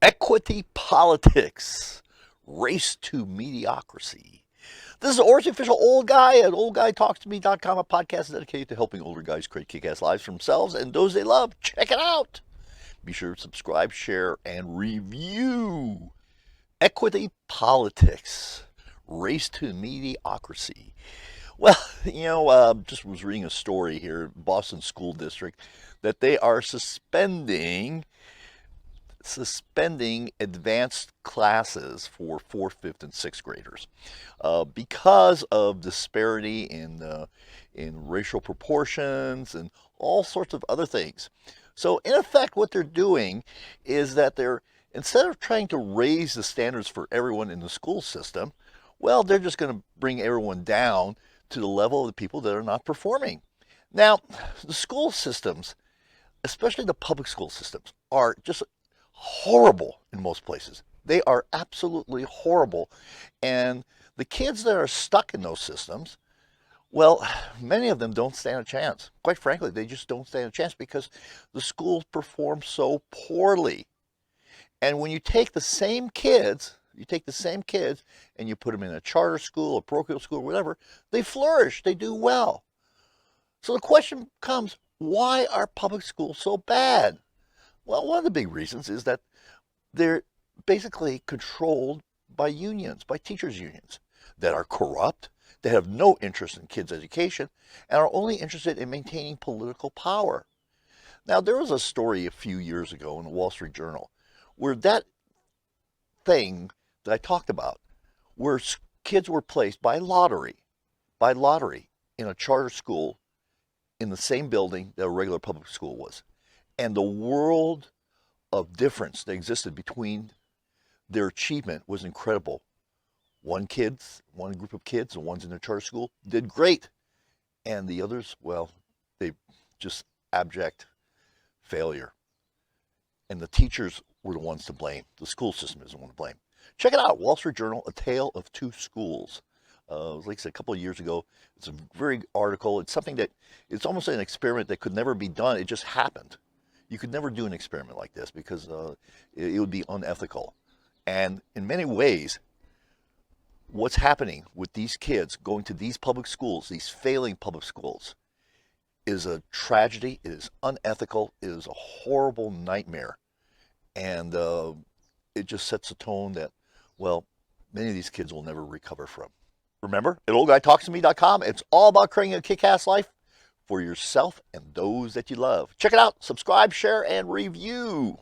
Equity politics, race to mediocrity. This is Or's official old guy at oldguytalkstome.com, a podcast dedicated to helping older guys create kick-ass lives for themselves and those they love. Check it out. Be sure to subscribe, share, and review. Equity politics, race to mediocrity. Well, just was reading a story here, Boston School District, that they are suspending advanced classes for 4th, 5th, and 6th graders because of disparity in racial proportions and all sorts of other things. So in effect, what they're doing is that instead of trying to raise the standards for everyone in the school system, well, they're just going to bring everyone down to the level of the people that are not performing. Now, the school systems, especially the public school systems, are just horrible in most places. They are absolutely horrible. And the kids that are stuck in those systems, well, many of them don't stand a chance. Quite frankly, they just don't stand a chance because the schools perform so poorly. And when you take the same kids, and you put them in a charter school, a parochial school, whatever, they flourish, they do well. So the question comes, why are public schools so bad? Well, one of the big reasons is that they're basically controlled by unions, by teachers' unions that are corrupt, that have no interest in kids' education, and are only interested in maintaining political power. Now, there was a story a few years ago in the Wall Street Journal where that thing that I talked about, where kids were placed by lottery, in a charter school in the same building that a regular public school was. And the world of difference that existed between their achievement was incredible. One group of kids, the ones in the charter school, did great. And the others, well, they just abject failure. And the teachers were the ones to blame. The school system is the one to blame. Check it out, Wall Street Journal, A Tale of Two Schools. It was like I said, a couple of years ago. It's a very article. It's something that, it's almost an experiment that could never be done. It just happened. You could never do an experiment like this because it would be unethical. And in many ways, what's happening with these kids going to these public schools, these failing public schools, is a tragedy. It is unethical. It is a horrible nightmare. And it just sets a tone that, well, many of these kids will never recover from. Remember, at oldguytalkstome.com, it's all about creating a kick-ass life for yourself and those that you love. Check it out. Subscribe, share, and review.